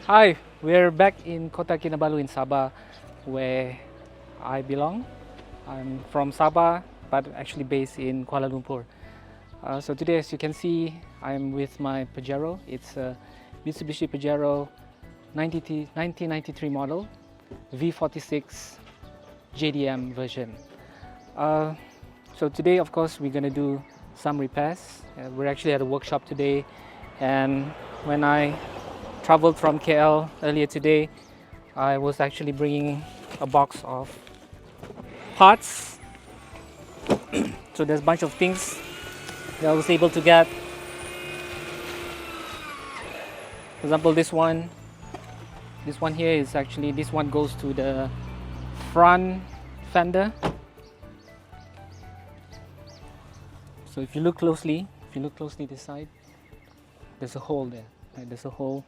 Hi, we're back in Kota Kinabalu in Sabah, where I belong. I'm from Sabah, but actually based in Kuala Lumpur. So today, as you can see, I'm with my Pajero. It's a Mitsubishi Pajero 1993 model, V46 JDM version. So today, of course, we're gonna do some repairs. We're actually at a workshop today, and when I traveled from KL earlier today, I was actually bringing a box of parts. So there's a bunch of things that I was able to get. For example, this one here is actually, this one goes to the front fender. So if you look closely this side, there's a hole there, right? There's a hole.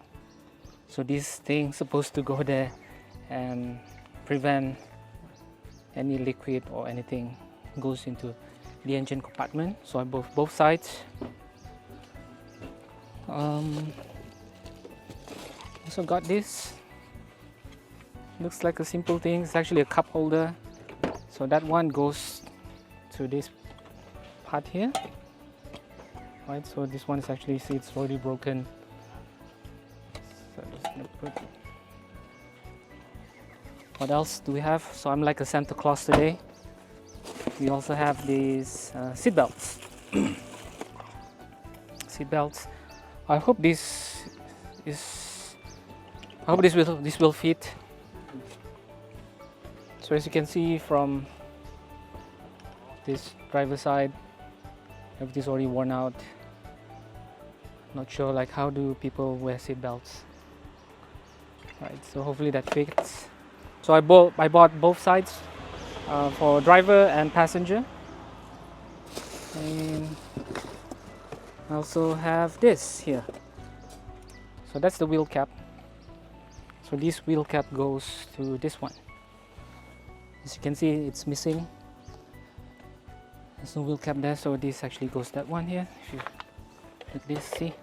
So this thing's supposed to go there and prevent any liquid or anything goes into the engine compartment. So I both sides. Also got this. Looks like a simple thing. It's actually a cup holder. So that one goes to this part here. Right. So this one is actually, see, it's already broken. What else do we have? So I'm like a Santa Claus today. We also have these seat belts. Seat belts. I hope this will fit. So as you can see from this driver's side, everything's already worn out. Not sure like how do people wear seat belts. Right, so hopefully that fits. So I bought both sides for driver and passenger. And I also have this here. So that's the wheel cap. So this wheel cap goes to this one. As you can see, it's missing. There's no wheel cap there, so this actually goes that one here. If you look at this, see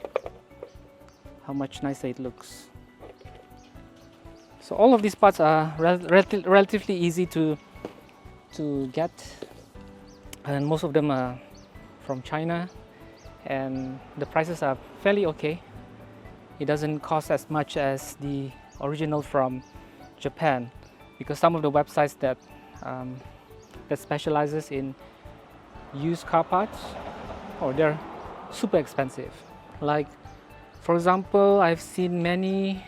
how much nicer it looks. So all of these parts are relatively easy to get, and most of them are from China, and the prices are fairly okay. It doesn't cost as much as the original from Japan, because some of the websites that specializes in used car parts, they're super expensive. Like, for example, I've seen many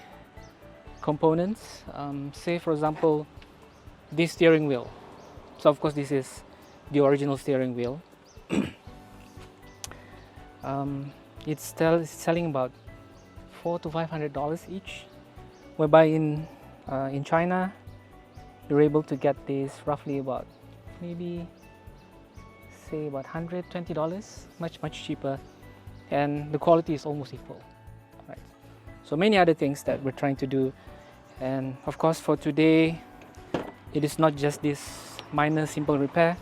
components, say for example this steering wheel. So of course this is the original steering wheel. It's selling about $400 to $500 each, whereby in China you're able to get this roughly about maybe say about $120, much cheaper, and the quality is almost equal, right? So many other things that we're trying to do. And of course for today, it is not just this minor simple repair.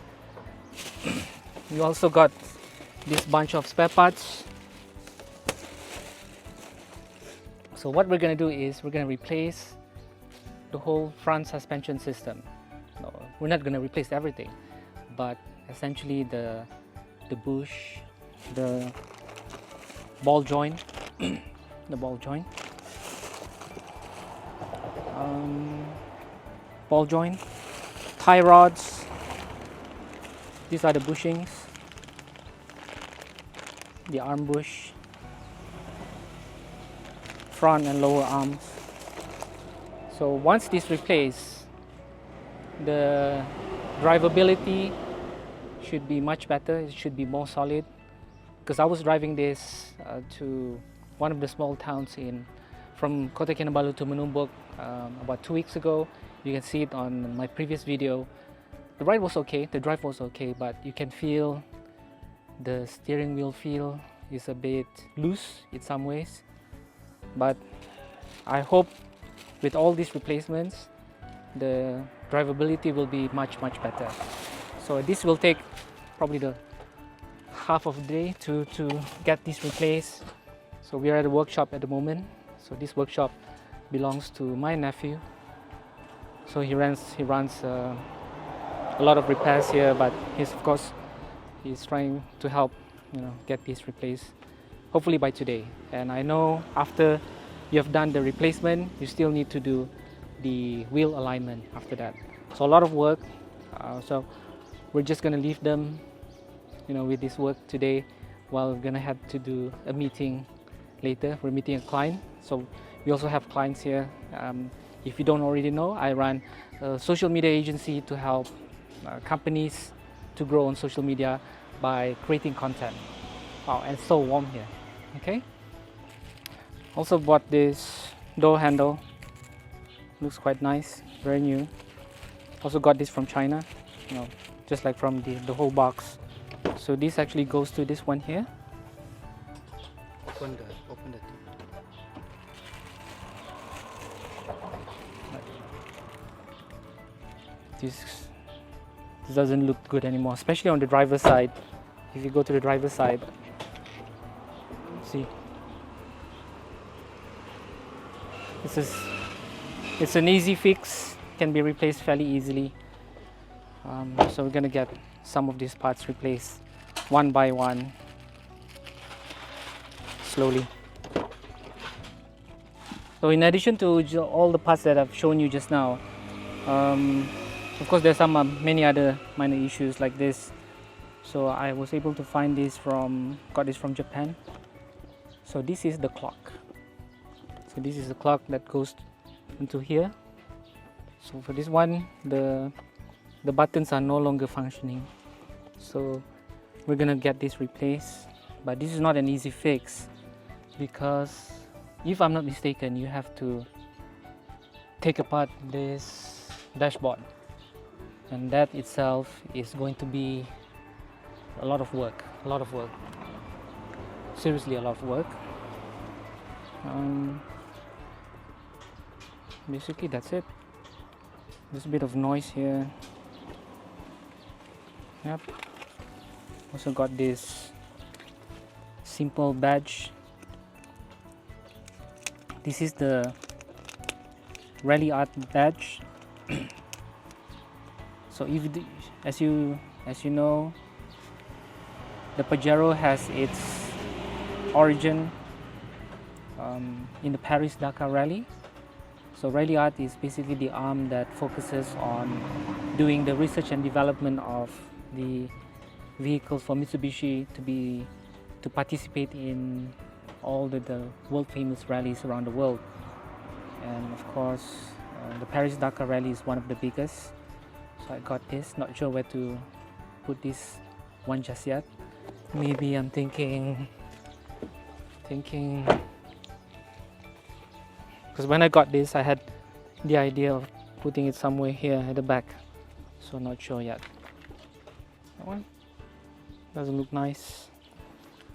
We also got this bunch of spare parts. So what we're going to do is we're going to replace the whole front suspension system. No, we're not going to replace everything, but essentially the bush, the ball joint, tie rods. These are the bushings, the arm bush, front and lower arms. So once this replaced, the drivability should be much better. It should be more solid, because I was driving this to one of the small towns from Kota Kinabalu to Menumbuk about 2 weeks ago. You can see it on my previous video. The ride was okay, the drive was okay, but you can feel the steering wheel feel is a bit loose in some ways. But I hope with all these replacements, the drivability will be much better. So this will take probably the half of the day to get this replaced. So we are at a workshop at the moment. So this workshop belongs to my nephew. So he runs a lot of repairs here, but he's trying to help, get these replaced, hopefully by today. And I know after you have done the replacement, you still need to do the wheel alignment after that. So a lot of work. So we're just gonna leave them, with this work today, while we're gonna have to do a meeting later. We're meeting a client, so we also have clients here. If you don't already know, I run a social media agency to help companies to grow on social media by creating content. Wow, and it's so warm here. Okay. Also bought this door handle. Looks quite nice, very new. Also got this from China, just like from the whole box. So this actually goes to this one here. Open the this doesn't look good anymore, especially on the driver's side. If you go to the driver's side, see, it's an easy fix, can be replaced fairly easily. So we're gonna get some of these parts replaced one by one, slowly. So in addition to all the parts that I've shown you just now, of course there's many other minor issues like this. So I was able to find got this from Japan. So this is the clock. So this is the clock that goes into here. So for this one, the buttons are no longer functioning. So we're gonna get this replaced. But this is not an easy fix, because if I'm not mistaken, you have to take apart this dashboard, and that itself is going to be a lot of work. Seriously, a lot of work. Basically that's it. There's a bit of noise here. Yep. Also got this simple badge. This is the Rally Art badge. So as you know, the Pajero has its origin in the Paris-Dakar Rally. So Rally Art is basically the arm that focuses on doing the research and development of the vehicles for Mitsubishi to participate in all the world famous rallies around the world. And of course, the Paris-Dakar Rally is one of the biggest. So I got this, not sure where to put this one just yet. Maybe I'm thinking, because when I got this, I had the idea of putting it somewhere here at the back. So not sure yet. That one doesn't look nice.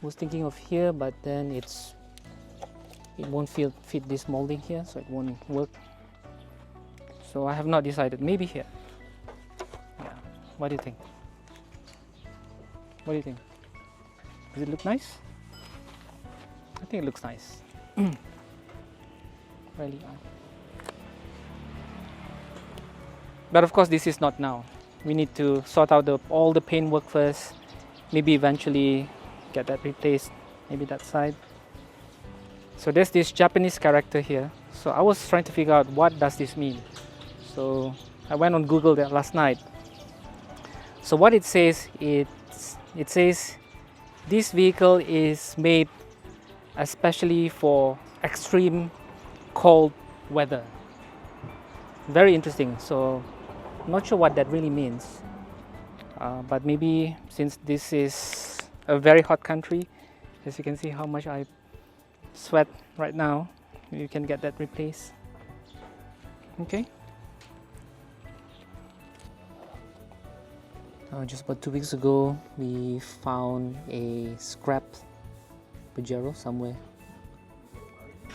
I was thinking of here, but then it won't fit this molding here, so it won't work. So I have not decided. Maybe here. Yeah. What do you think? What do you think? Does it look nice? I think it looks nice. Really. But of course, this is not now. We need to sort out all the paintwork first. Maybe eventually get that replaced. Maybe that side. So there's this Japanese character here. So I was trying to figure out what does this mean. So I went on Google that last night. So what it says, it says this vehicle is made especially for extreme cold weather. Very interesting. So I'm not sure what that really means, but maybe since this is a very hot country, as you can see how much I sweat right now, you can get that replaced. Okay. Just about 2 weeks ago, we found a scrap Pajero somewhere.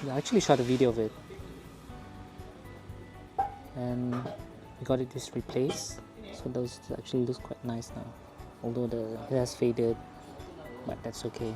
I actually shot a video of it, and we got it just replaced. So those actually looks quite nice now, although it has faded, but that's okay.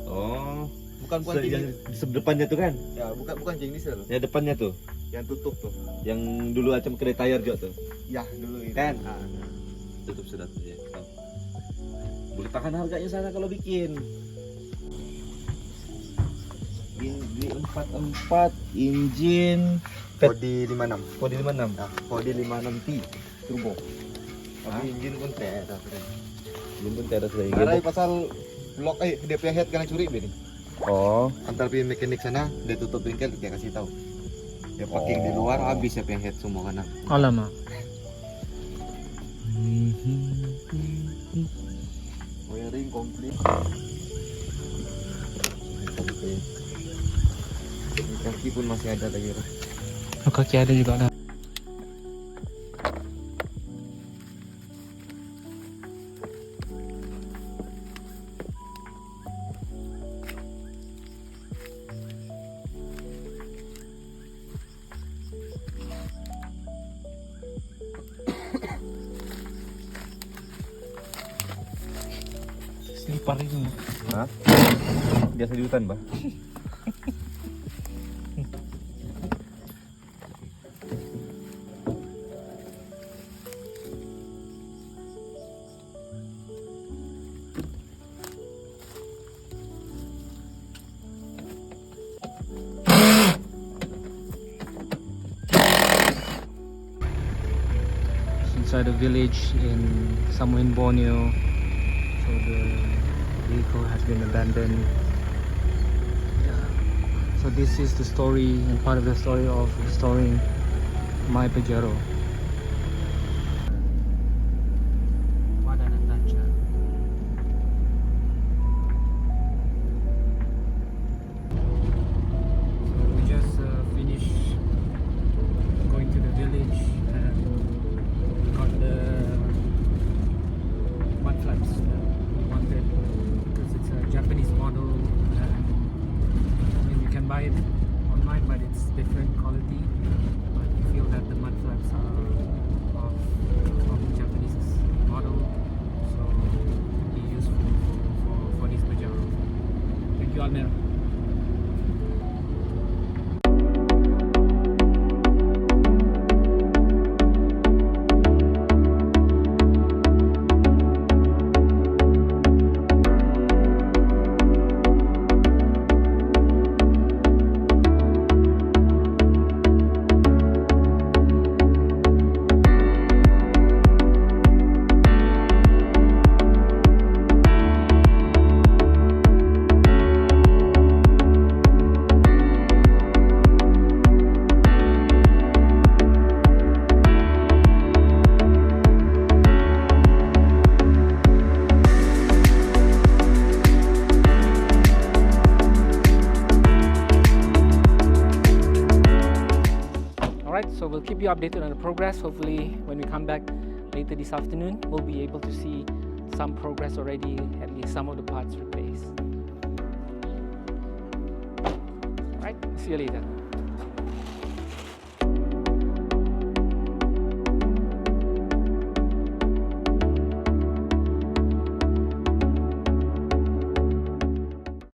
Oh, Bukan yang di depannya tuh kan? Ya, bukan jeng diesel. Ya depannya tuh, Yang tutup tuh. yang dulu macam kedai tayar juga tuh. Ya, dulu itu. Kan? Nah, Tutup sudah tuh ya. Oh. Boleh tahan harganya sana kalau bikin. Ini 44 engine Kodi 56. kode 56. Nah, Kodi 56T turbo. Tapi Hah? engine pun teras. Belum pun teras lagi. Karena pasal blok dia punya head kena curi ini. Oh, Antar pergi mekanik sana, dia tutup bengkel, dia kasih tahu. Dia parking di luar, habis ya punya head semua kanan. Alamak. Wiring komplit. Kaki pun masih ada lagi. Oh, kaki ada juga ada. Slipper itu. hah? Biasa di hutan, Bah. Inside a village in somewhere in Borneo. So the vehicle has been abandoned. Yeah. So this is the story and part of the story of restoring my Pajero. What an adventure. So we just finished going to the village and got the mud flaps that we wanted because it's a Japanese model and I mean you can buy it online but it's different quality, but we feel that the mud flaps are of the Japanese model, so it'll be useful for this Pajero. Thank you, Almer. Alright, so we'll keep you updated on the progress. Hopefully when we come back later this afternoon, we'll be able to see some progress already, at least some of the parts replaced. Alright, see you later.